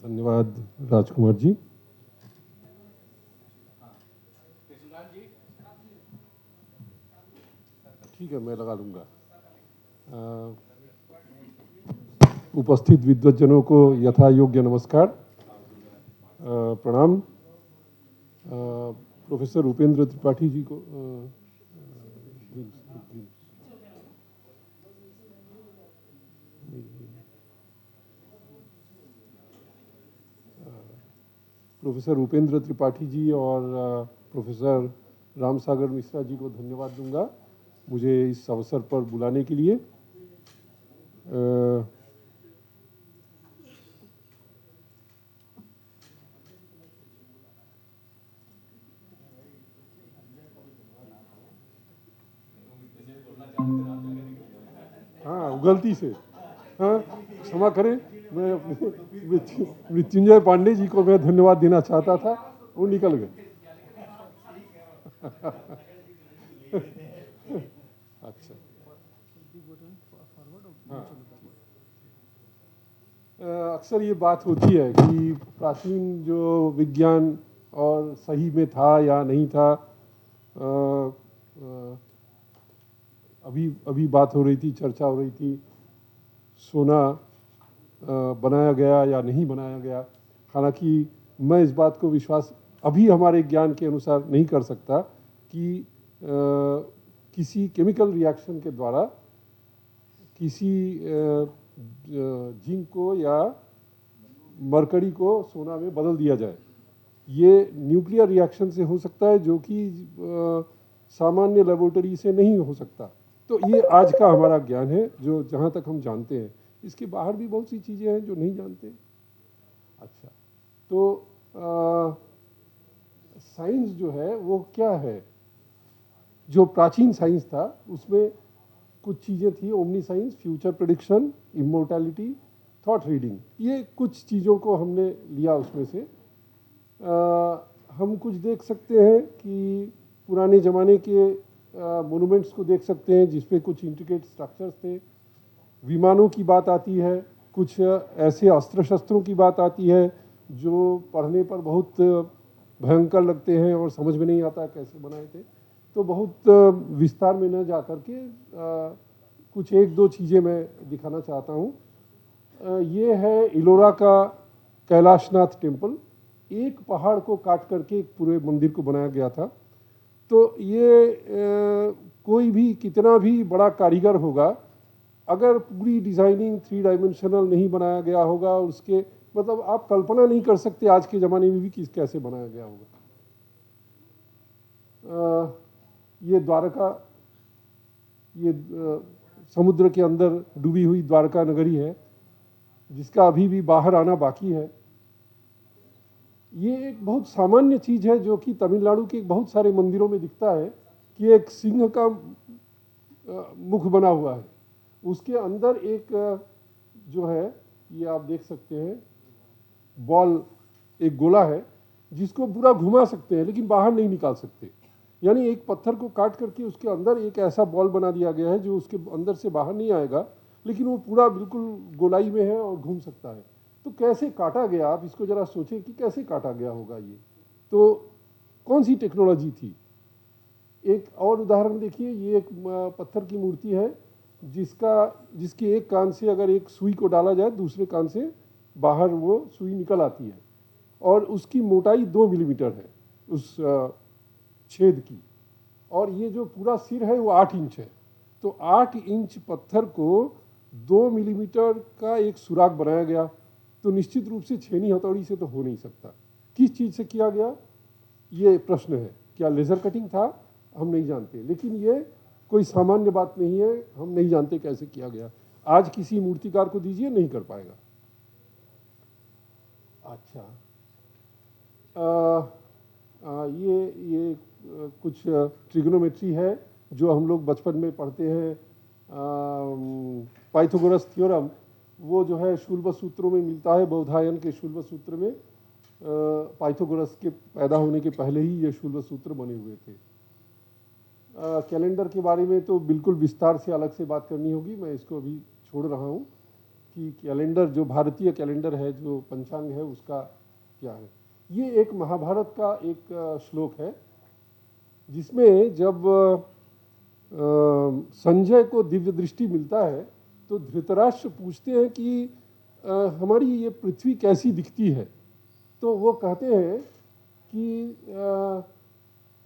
धन्यवाद राजकुमार जी। ठीक है, मैं लगा लूँगा। उपस्थित विद्वज्जनों को यथा योग्य नमस्कार, प्रणाम। प्रोफेसर उपेंद्र त्रिपाठी जी को प्रोफेसर उपेंद्र त्रिपाठी जी और प्रोफेसर रामसागर मिश्रा जी को धन्यवाद दूंगा मुझे इस अवसर पर बुलाने के लिए। हाँ, गलती से, हाँ क्षमा करें। मैं अपने मृत्युंजय पांडे जी को मैं धन्यवाद देना चाहता था, वो निकल गए। अच्छा, हाँ। अक्सर ये बात होती है कि प्राचीन जो विज्ञान और सही में था या नहीं था। अभी अभी बात हो रही थी, चर्चा हो रही थी, सोना बनाया गया या नहीं बनाया गया। हालांकि मैं इस बात को विश्वास अभी हमारे ज्ञान के अनुसार नहीं कर सकता कि किसी केमिकल रिएक्शन के द्वारा किसी जिंक को या मरकरी को सोना में बदल दिया जाए। ये न्यूक्लियर रिएक्शन से हो सकता है, जो कि सामान्य लेबोरेटरी से नहीं हो सकता। तो ये आज का हमारा ज्ञान है, जो जहाँ तक हम जानते हैं। इसके बाहर भी बहुत सी चीज़ें हैं जो नहीं जानते। अच्छा, तो साइंस जो है वो क्या है? जो प्राचीन साइंस था उसमें कुछ चीज़ें थी, omni science, future prediction, immortality, thought reading. ये कुछ चीज़ों को हमने लिया उसमें से। हम कुछ देख सकते हैं कि पुराने ज़माने के मोनूमेंट्स को देख सकते हैं जिसपे कुछ इंट्रिकेट स्ट्रक्चर्स थे। विमानों की बात आती है, कुछ ऐसे अस्त्र शस्त्रों की बात आती है जो पढ़ने पर बहुत भयंकर लगते हैं और समझ में नहीं आता कैसे बनाए थे। तो बहुत विस्तार में न जा कर के कुछ एक दो चीज़ें मैं दिखाना चाहता हूँ। ये है इलोरा का कैलाशनाथ टेम्पल। एक पहाड़ को काट करके एक पूरे मंदिर को बनाया गया था। तो ये कोई भी कितना भी बड़ा कारीगर होगा, अगर पूरी डिज़ाइनिंग 3 डायमेंशनल नहीं बनाया गया होगा, उसके मतलब आप कल्पना नहीं कर सकते आज के ज़माने में भी किस कैसे बनाया गया होगा। ये द्वारका, ये समुद्र के अंदर डूबी हुई द्वारका नगरी है, जिसका अभी भी बाहर आना बाकी है। ये एक बहुत सामान्य चीज़ है जो कि तमिलनाडु के बहुत सारे मंदिरों में दिखता है कि एक सिंह का मुख बना हुआ है, उसके अंदर एक जो है, ये आप देख सकते हैं, बॉल, एक गोला है जिसको पूरा घुमा सकते हैं लेकिन बाहर नहीं निकाल सकते। यानी एक पत्थर को काट करके उसके अंदर एक ऐसा बॉल बना दिया गया है जो उसके अंदर से बाहर नहीं आएगा, लेकिन वो पूरा बिल्कुल गोलाई में है और घूम सकता है। तो कैसे काटा गया, आप इसको जरा सोचें कि कैसे काटा गया होगा ये। तो कौन सी टेक्नोलॉजी थी। एक और उदाहरण देखिए, ये एक पत्थर की मूर्ति है जिसके एक कान से अगर एक सुई को डाला जाए, दूसरे कान से बाहर वो सुई निकल आती है और उसकी मोटाई 2 मिलीमीटर है उस छेद की, और ये जो पूरा सिर है वो 8 इंच है। तो 8 इंच पत्थर को 2 मिलीमीटर का एक सुराग बनाया गया, तो निश्चित रूप से छेनी हथौड़ी से तो हो नहीं सकता। किस चीज़ से किया गया, ये प्रश्न है। क्या लेज़र कटिंग था, हम नहीं जानते, लेकिन ये कोई सामान्य बात नहीं है, हम नहीं जानते कैसे किया गया। आज किसी मूर्तिकार को दीजिए, नहीं कर पाएगा। अच्छा, ये कुछ ट्रिग्नोमेट्री है जो हम लोग बचपन में पढ़ते हैं, पाइथागोरस थ्योरम। वो जो है शूल्ब सूत्रों में मिलता है, बौधायन के शूल्ब सूत्र में। पाइथागोरस के पैदा होने के पहले ही ये शूल्ब सूत्र बने हुए थे। कैलेंडर के बारे में तो बिल्कुल विस्तार से अलग से बात करनी होगी, मैं इसको अभी छोड़ रहा हूँ। कि कैलेंडर जो भारतीय कैलेंडर है, जो पंचांग है, उसका क्या है। ये एक महाभारत का एक श्लोक है जिसमें जब संजय को दिव्य दृष्टि मिलता है तो धृतराष्ट्र पूछते हैं कि हमारी ये पृथ्वी कैसी दिखती है। तो वो कहते हैं कि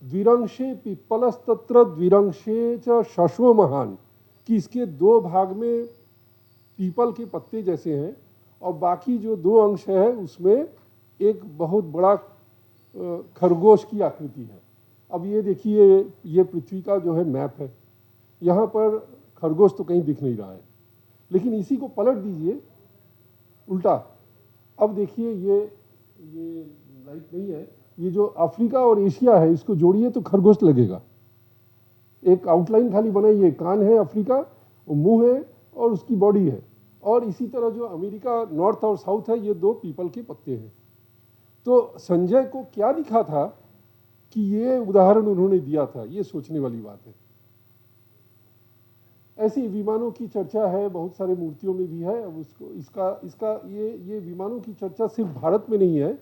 द्विरंशे पिप्पलस्तत्र द्विरंशे च शश्व महान, कि इसके दो भाग में पीपल के पत्ते जैसे हैं और बाकी जो दो अंश है उसमें एक बहुत बड़ा खरगोश की आकृति है। अब ये देखिए, ये पृथ्वी का जो है मैप है, यहाँ पर खरगोश तो कहीं दिख नहीं रहा है, लेकिन इसी को पलट दीजिए उल्टा। अब देखिए ये लाइट नहीं है, ये जो अफ्रीका और एशिया है इसको जोड़िए तो खरगोश लगेगा। एक आउटलाइन खाली बनाइए, कान है अफ्रीका, मुंह है और उसकी बॉडी है, और इसी तरह जो अमेरिका नॉर्थ और साउथ है ये दो पीपल के पत्ते हैं। तो संजय को क्या दिखा था कि ये उदाहरण उन्होंने दिया था, ये सोचने वाली बात है। ऐसी विमानों की चर्चा है, बहुत सारे मूर्तियों में भी है। अब उसको इसका ये विमानों की चर्चा सिर्फ भारत में नहीं है,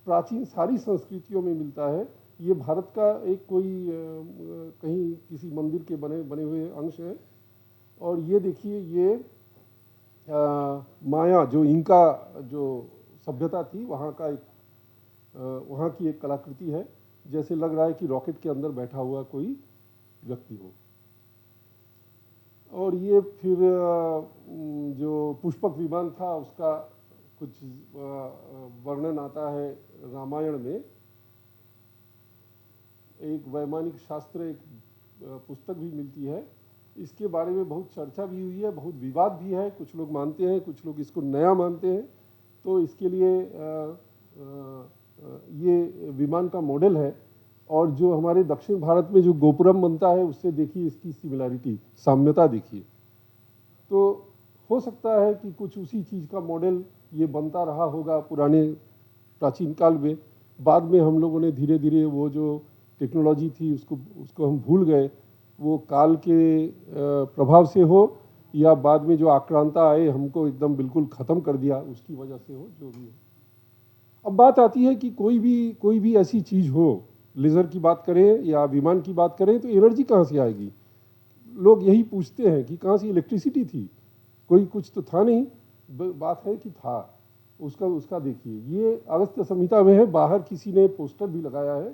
प्राचीन सारी संस्कृतियों में मिलता है। ये भारत का एक कोई कहीं किसी मंदिर के बने हुए अंश है। और ये देखिए, ये माया जो इनका जो सभ्यता थी वहाँ का एक वहाँ की एक कलाकृति है, जैसे लग रहा है कि रॉकेट के अंदर बैठा हुआ कोई व्यक्ति हो। और ये फिर जो पुष्पक विमान था उसका कुछ वर्णन आता है रामायण में। एक वैमानिक शास्त्र एक पुस्तक भी मिलती है, इसके बारे में बहुत चर्चा भी हुई है, बहुत विवाद भी है। कुछ लोग मानते हैं, कुछ लोग इसको नया मानते हैं। तो इसके लिए ये विमान का मॉडल है, और जो हमारे दक्षिण भारत में जो गोपुरम बनता है उससे देखिए इसकी सिमिलैरिटी, साम्यता देखिए। तो हो सकता है कि कुछ उसी चीज़ का मॉडल ये बनता रहा होगा पुराने प्राचीन काल में। बाद में हम लोगों ने धीरे धीरे वो जो टेक्नोलॉजी थी उसको हम भूल गए, वो काल के प्रभाव से हो या बाद में जो आक्रांता आए हमको एकदम बिल्कुल ख़त्म कर दिया उसकी वजह से हो, जो भी हो। अब बात आती है कि कोई भी ऐसी चीज़ हो, लेज़र की बात करें या विमान की बात करें, तो एनर्जी कहाँ से आएगी। लोग यही पूछते हैं कि कहाँ से इलेक्ट्रिसिटी थी, कोई कुछ तो था नहीं। बात है कि था, उसका देखिए ये अगस्त्य संहिता में है। बाहर किसी ने पोस्टर भी लगाया है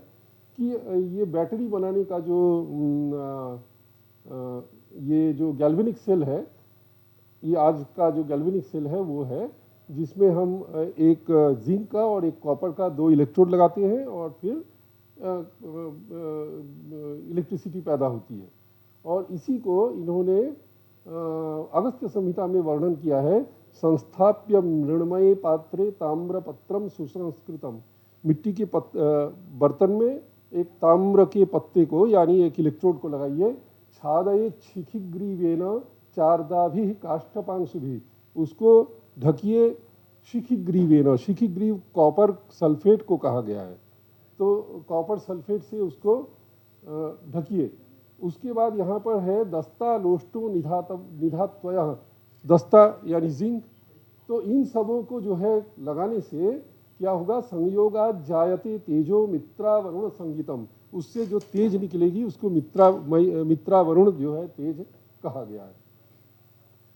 कि ये बैटरी बनाने का ये जो गैल्वेनिक सेल है, ये आज का जो गैल्वेनिक सेल है वो है जिसमें हम एक जिंक का और एक कॉपर का दो इलेक्ट्रोड लगाते हैं और फिर इलेक्ट्रिसिटी पैदा होती है। और इसी को इन्होंने अगस्त्य संहिता में वर्णन किया है। संस्थाप्य मृण्मये पात्रे ताम्रपत्रम सुसंस्कृतम, मिट्टी के बर्तन में एक ताम्र के पत्ते को यानी एक इलेक्ट्रोड को लगाइए। छादये शिखिग्रीवेन चारदाभि काष्ठपांशुभि, उसको ढकिए शिखिग्रीवेन। शिखिग्रीव कॉपर सल्फेट को कहा गया है, तो कॉपर सल्फेट से उसको ढकिए। उसके बाद यहाँ पर है दस्ता लोष्टो निधात्वयः, दस्ता यानी जिंक। तो इन सबों को जो है लगाने से क्या होगा, संयोगात जायते तेजो मित्रा वरुण संगीतम, उससे जो तेज निकलेगी उसको मित्रा वरुण जो है तेज कहा गया है।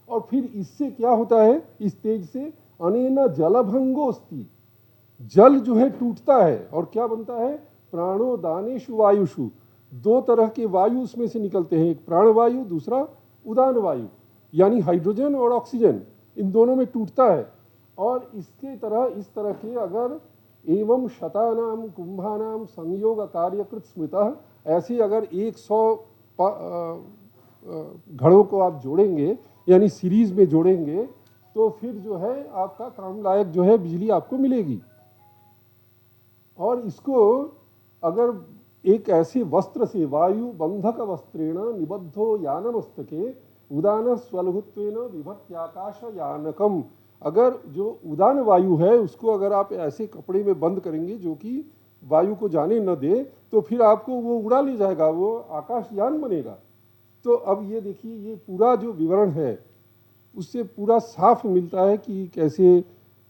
और फिर इससे क्या होता है, इस तेज से अनेन जलभंगोस्ति, जल जो है टूटता है और क्या बनता है, प्राणो दानेषु वायुषु, दो तरह के वायु उसमें से निकलते हैं, एक प्राणवायु दूसरा उदान वायु, यानी हाइड्रोजन और ऑक्सीजन, इन दोनों में टूटता है। और इसके तरह इस तरह के अगर एवं शतानाम कुंभानाम संयोग कार्यकृत स्मृतः, ऐसे अगर 100 घड़ों को आप जोड़ेंगे यानी सीरीज में जोड़ेंगे तो फिर जो है आपका काम लायक जो है बिजली आपको मिलेगी। और इसको अगर एक ऐसे वस्त्र से, वायु बंधक वस्त्रेण निबद्धो यानमस्तके उदान स्वलघुत्वेन विभत्याकाश यानकम, अगर जो उदान वायु है उसको अगर आप ऐसे कपड़े में बंद करेंगे जो कि वायु को जाने न दे, तो फिर आपको वो उड़ा ले जाएगा, वो आकाशयान बनेगा। तो अब ये देखिए, ये पूरा जो विवरण है उससे पूरा साफ मिलता है कि कैसे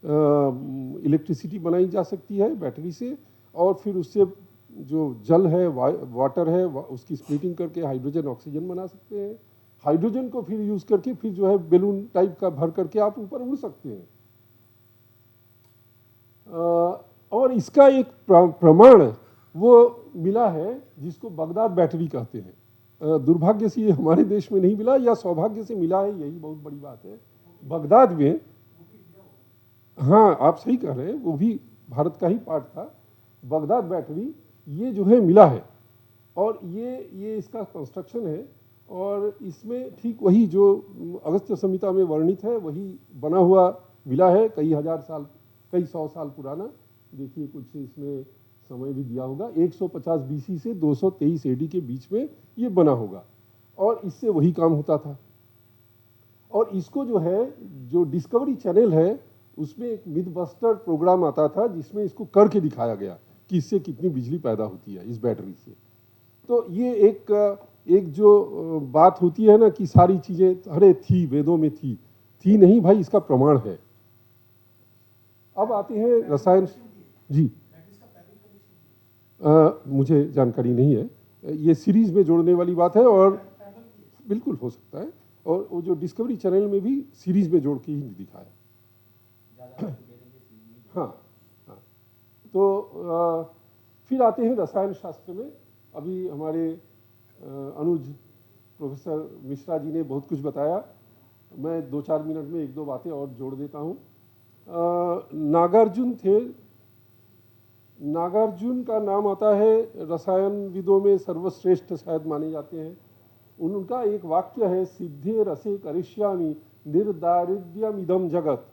इलेक्ट्रिसिटी बनाई जा सकती है बैटरी से, और फिर उससे जो जल है, वाटर है, उसकी स्प्लिटिंग करके हाइड्रोजन ऑक्सीजन बना सकते हैं। हाइड्रोजन को फिर यूज़ करके फिर जो है बेलून टाइप का भर करके आप ऊपर उड़ सकते हैं। और इसका एक प्रमाण वो मिला है जिसको बगदाद बैटरी कहते हैं। दुर्भाग्य से ये हमारे देश में नहीं मिला, या सौभाग्य से मिला है, यही बहुत बड़ी बात है। बगदाद में, हाँ आप सही कह रहे हैं, वो भी भारत का ही पार्ट था। बगदाद बैटरी ये जो है मिला है, और ये इसका कंस्ट्रक्शन है, और इसमें ठीक वही जो अगस्त्य संहिता में वर्णित है वही बना हुआ मिला है, कई हजार साल, कई सौ साल पुराना। देखिए कुछ इसमें समय भी दिया होगा, 150 बीसी से 223 एडी के बीच में ये बना होगा, और इससे वही काम होता था। और इसको जो है, जो डिस्कवरी चैनल है, उसमें एक मिथबस्टर प्रोग्राम आता था जिसमें इसको करके दिखाया गया कि इससे कितनी बिजली पैदा होती है इस बैटरी से। तो ये एक जो बात होती है ना कि सारी चीज़ें अरे थी, वेदों में थी नहीं भाई, इसका प्रमाण है। अब आते हैं रसायन जी। मुझे जानकारी नहीं है, ये सीरीज में जोड़ने वाली बात है, और बिल्कुल हो सकता है, और वो जो डिस्कवरी चैनल में भी सीरीज में जोड़ के ही दिखाया। हाँ हाँ। तो फिर आते हैं रसायन शास्त्र में। अभी हमारे अनुज प्रोफेसर मिश्रा जी ने बहुत कुछ बताया, मैं 2-4 मिनट में 1-2 बातें और जोड़ देता हूँ। नागार्जुन थे, नागार्जुन का नाम आता है रसायन विदों में सर्वश्रेष्ठ शायद माने जाते हैं। उनका एक वाक्य है, सिद्धे रसे करिष्यामि निर्दारिद्र्यमिदं जगत।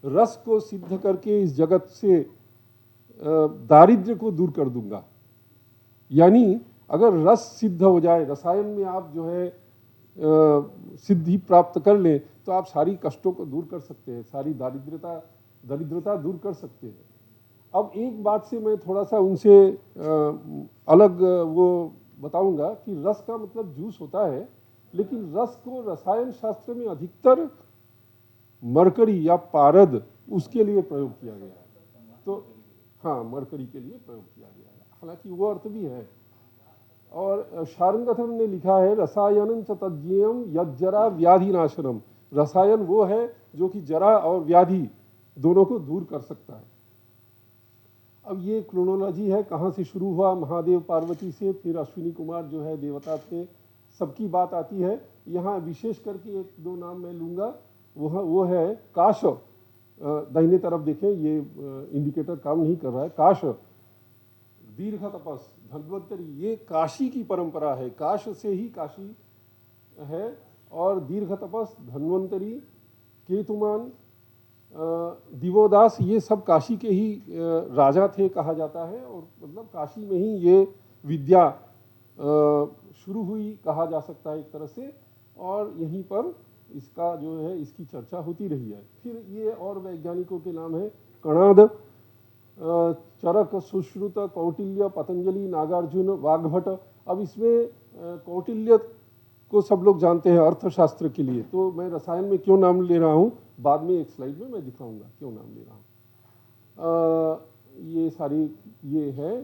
रस को सिद्ध करके इस जगत से दारिद्र्य को दूर कर दूंगा। यानी अगर रस सिद्ध हो जाए, रसायन में आप जो है सिद्धि प्राप्त कर लें, तो आप सारी कष्टों को दूर कर सकते हैं, सारी दरिद्रता दूर कर सकते हैं। अब एक बात से मैं थोड़ा सा उनसे अलग वो बताऊंगा कि रस का मतलब जूस होता है, लेकिन रस को रसायन शास्त्र में अधिकतर मरकरी या पारद उसके लिए प्रयोग किया गया है। तो हाँ, मरकरी के लिए प्रयोग किया गया है, हालांकि वो अर्थ भी है। और शारंगथन ने लिखा है, रसायनं च तज्ज्ञेयं यज्जरा व्याधि नाशनम। रसायन वो है जो कि जरा और व्याधि दोनों को दूर कर सकता है। अब ये क्रोनोलॉजी है, कहाँ से शुरू हुआ, महादेव पार्वती से, फिर अश्विनी कुमार जो है देवता थे, सबकी बात आती है। यहाँ विशेष करके 1-2 नाम मैं लूँगा, वो है काश। दाहिने तरफ देखें, ये इंडिकेटर काम नहीं कर रहा है। काश, दीर्घ तपस, धन्वंतरी, ये काशी की परंपरा है, काश से ही काशी है। और दीर्घ तपस, धन्वंतरी, केतुमान, दिवोदास, ये सब काशी के ही राजा थे कहा जाता है, और मतलब काशी में ही ये विद्या शुरू हुई कहा जा सकता है एक तरह से, और यहीं पर इसका जो है इसकी चर्चा होती रही है। फिर ये और वैज्ञानिकों के नाम है, कणाद, चरक, सुश्रुत, कौटिल्य, पतंजलि, नागार्जुन, वाग्भट। अब इसमें कौटिल्य को सब लोग जानते हैं अर्थशास्त्र के लिए, तो मैं रसायन में क्यों नाम ले रहा हूँ, बाद में एक स्लाइड में मैं दिखाऊंगा क्यों नाम ले रहा हूँ। ये सारी ये है,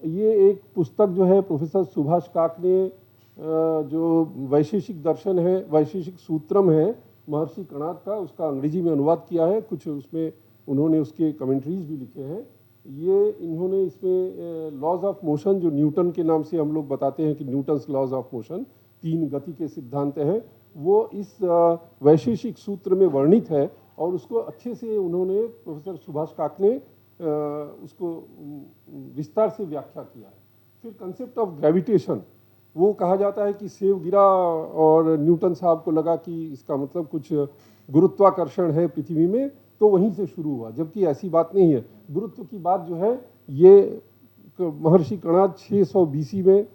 ये एक पुस्तक जो है प्रोफेसर सुभाष काक ने जो वैशेषिक दर्शन है, वैशेषिक सूत्रम है महर्षि कणाद का, उसका अंग्रेजी में अनुवाद किया है, कुछ उसमें उन्होंने उसके कमेंट्रीज भी लिखे हैं। ये इन्होंने इसमें लॉज ऑफ मोशन, जो न्यूटन के नाम से हम लोग बताते हैं कि न्यूटन्स लॉज ऑफ मोशन, 3 गति के सिद्धांत हैं, वो इस वैशेषिक सूत्र में वर्णित है, और उसको अच्छे से उन्होंने प्रोफेसर सुभाष काक ने उसको विस्तार से व्याख्या किया है। फिर कंसेप्ट ऑफ ग्रेविटेशन, वो कहा जाता है कि सेब गिरा और न्यूटन साहब को लगा कि इसका मतलब कुछ गुरुत्वाकर्षण है पृथ्वी में, तो वहीं से शुरू हुआ, जबकि ऐसी बात नहीं है। गुरुत्व की बात जो है ये महर्षि कणाद 600 बीसी में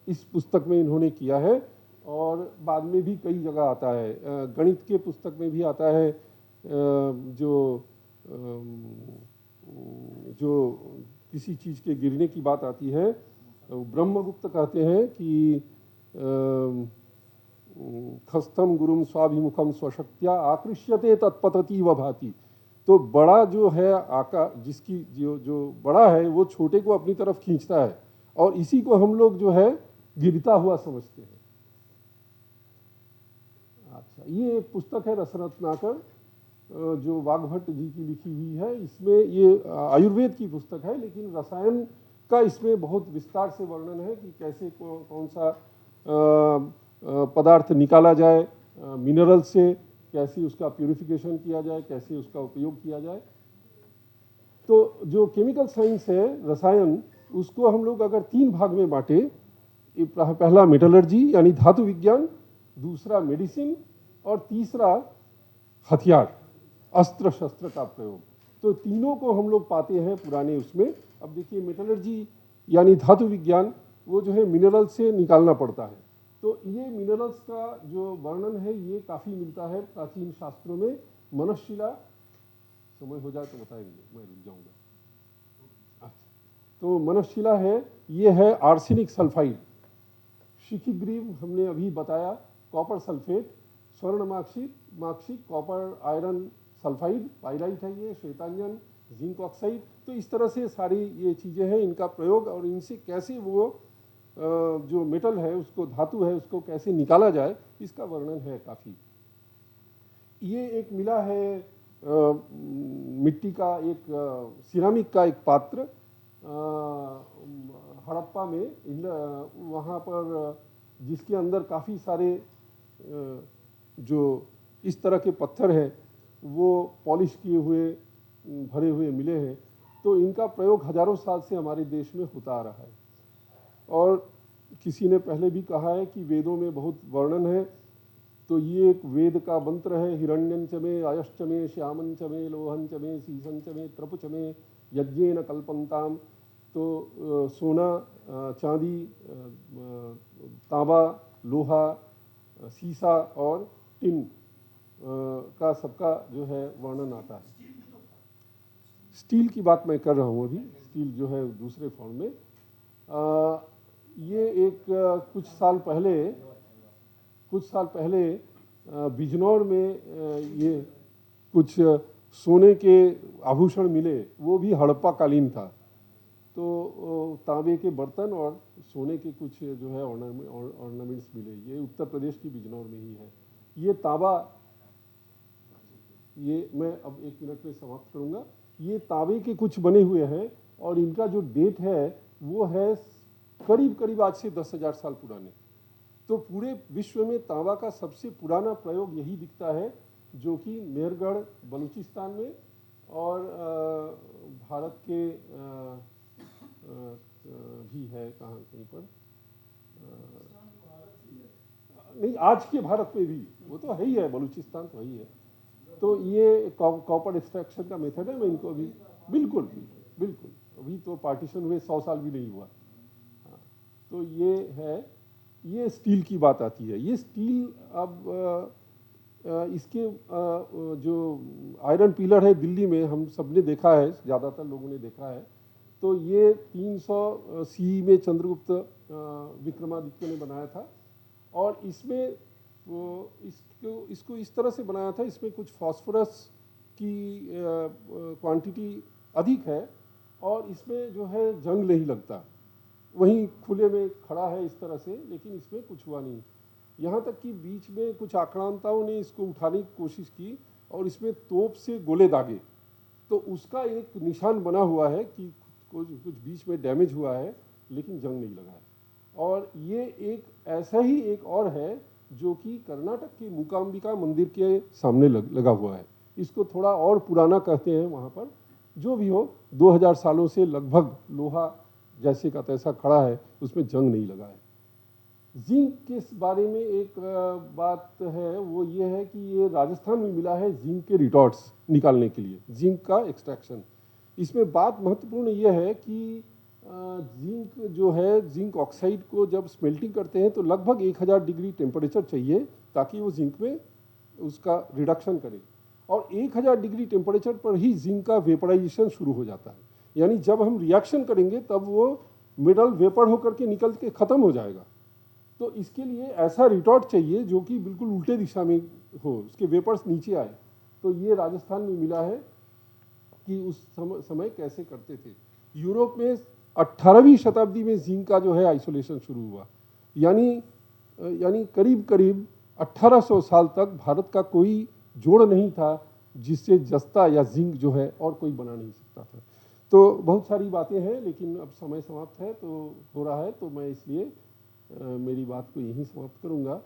इस पुस्तक में इन्होंने किया है, और बाद में भी कई जगह आता है, गणित के पुस्तक में भी आता है। जो किसी चीज़ के गिरने की बात आती है, ब्रह्मगुप्त कहते हैं कि खस्तम गुरुम स्वाभिमुखम स्वशक्त्या आकृष्यते तत्पतति व भाति। तो बड़ा जो है आकार, जिसकी जो बड़ा है वो छोटे को अपनी तरफ खींचता है, और इसी को हम लोग जो है गिरता हुआ समझते हैं। अच्छा, ये एक पुस्तक है रसरत्नाकर, जो वाग्भट्ट जी की लिखी हुई है। इसमें ये आयुर्वेद की पुस्तक है, लेकिन रसायन का इसमें बहुत विस्तार से वर्णन है कि कैसे कौन सा पदार्थ निकाला जाए मिनरल से, कैसे उसका प्यूरिफिकेशन किया जाए, कैसे उसका उपयोग किया जाए। तो जो केमिकल साइंस है, रसायन, उसको हम लोग अगर 3 भाग में बांटे, पहला मेटलर्जी यानी धातु विज्ञान, दूसरा मेडिसिन, और तीसरा हथियार, अस्त्र शस्त्र का प्रयोग। तो तीनों को हम लोग पाते हैं पुराने उसमें। अब देखिए, मेटलर्जी यानी धातु विज्ञान, वो जो है मिनरल से निकालना पड़ता है। तो ये मिनरल्स का जो वर्णन है ये काफ़ी मिलता है प्राचीन शास्त्रों में। मनशिला, समय हो जाए तो बताएंगे, मैं रुक जाऊंगा। अच्छा, तो मनशिला है, ये है आर्सेनिक सल्फाइड। शिखीग्रीव हमने अभी बताया, कॉपर सल्फेट। स्वर्ण marksheet copper iron sulphide, pyrite है ये, श्वेतांजन, जिंक ऑक्साइड। तो इस तरह से सारी ये चीज़ें हैं, इनका प्रयोग और इनसे कैसे वो जो मेटल है, उसको, धातु है, उसको कैसे निकाला जाए, इसका वर्णन है काफ़ी। ये एक मिला है मिट्टी का, एक सिरामिक का एक पात्र हड़प्पा में, वहाँ पर, जिसके अंदर काफ़ी सारे जो इस तरह के पत्थर हैं वो पॉलिश किए हुए, भरे हुए मिले हैं। तो इनका प्रयोग हजारों साल से हमारे देश में होता आ रहा है। और किसी ने पहले भी कहा है कि वेदों में बहुत वर्णन है। तो ये एक वेद का मंत्र है, हिरण्यं च मे आयश्च मे श्यामं च मे लोहं च मे सीसं च मे त्रप च मे यज्ञेन कल्पन्ताम। तो सोना, चांदी, तांबा, लोहा, सीसा और टिन का सबका जो है वर्णन आता है। स्टील की बात मैं कर रहा हूँ अभी, स्टील जो है दूसरे फॉर्म में। ये एक कुछ साल पहले बिजनौर में ये कुछ सोने के आभूषण मिले, वो भी हड़प्पा कालीन था। तो तांबे के बर्तन और सोने के कुछ जो है ऑर्नामेंट्स मिले। ये उत्तर प्रदेश की बिजनौर में ही है। ये तांबा, ये मैं अब 1 मिनट में समाप्त करूंगा। ये तांबे के कुछ बने हुए हैं और इनका जो डेट है वो है करीब आज से 10,000 साल पुराने। तो पूरे विश्व में तांबा का सबसे पुराना प्रयोग यही दिखता है, जो कि मेहरगढ़ बलूचिस्तान में और भारत के भी है, कहाँ कहीं पर नहीं, आज के भारत में भी वो तो है ही है, बलूचिस्तान तो ही है। तो ये कॉपर एक्सट्रैक्शन का मेथड है। मैं इनको अभी बिल्कुल अभी तो पार्टीशन हुए 100 साल भी नहीं हुआ। हाँ, तो ये है, ये स्टील की बात आती है। ये स्टील अब इसके जो आयरन पिलर है दिल्ली में, हम सब ने देखा है, ज़्यादातर लोगों ने देखा है। तो ये 300 सी में चंद्रगुप्त विक्रमादित्य ने बनाया था। और इसमें इसको इस तरह से बनाया था, इसमें कुछ फास्फोरस की क्वांटिटी अधिक है और इसमें जो है जंग नहीं लगता। वहीं खुले में खड़ा है इस तरह से, लेकिन इसमें कुछ हुआ नहीं। यहाँ तक कि बीच में कुछ आक्रांताओं ने इसको उठाने की कोशिश की और इसमें तोप से गोले दागे, तो उसका एक निशान बना हुआ है कि कुछ बीच में डैमेज हुआ है, लेकिन जंग नहीं लगा है। और ये एक ऐसा ही एक और है जो कि कर्नाटक के मूकांबिका मंदिर के सामने लगा हुआ है। इसको थोड़ा और पुराना कहते हैं वहाँ पर। जो भी हो, 2000 सालों से लगभग लोहा जैसे का तैसा खड़ा है, उसमें जंग नहीं लगा है। जिंक के बारे में एक बात है, वो ये है कि ये राजस्थान में मिला है जिंक के रिटॉर्ट्स निकालने के लिए, जिंक का एक्सट्रैक्शन। इसमें बात महत्वपूर्ण ये है कि जिंक जो है, जिंक ऑक्साइड को जब स्मेल्टिंग करते हैं तो लगभग 1000 डिग्री टेम्परेचर चाहिए ताकि वो जिंक में उसका रिडक्शन करे। और 1000 डिग्री टेम्परेचर पर ही जिंक का वेपराइजेशन शुरू हो जाता है। यानी जब हम रिएक्शन करेंगे तब वो मेटल वेपर होकर के निकल के ख़त्म हो जाएगा। तो इसके लिए ऐसा रिटॉर्ट चाहिए जो कि बिल्कुल उल्टे दिशा में हो, उसके वेपर्स नीचे आए। तो ये राजस्थान में मिला है कि उस समय कैसे करते थे। यूरोप में 18वीं शताब्दी में जिंक का जो है आइसोलेशन शुरू हुआ, यानी करीब करीब 1800 साल तक भारत का कोई जोड़ नहीं था जिससे जस्ता या जिंक जो है और कोई बना नहीं सकता था। तो बहुत सारी बातें हैं, लेकिन अब समय समाप्त है तो हो रहा है, तो मैं इसलिए मेरी बात को यहीं समाप्त करूंगा।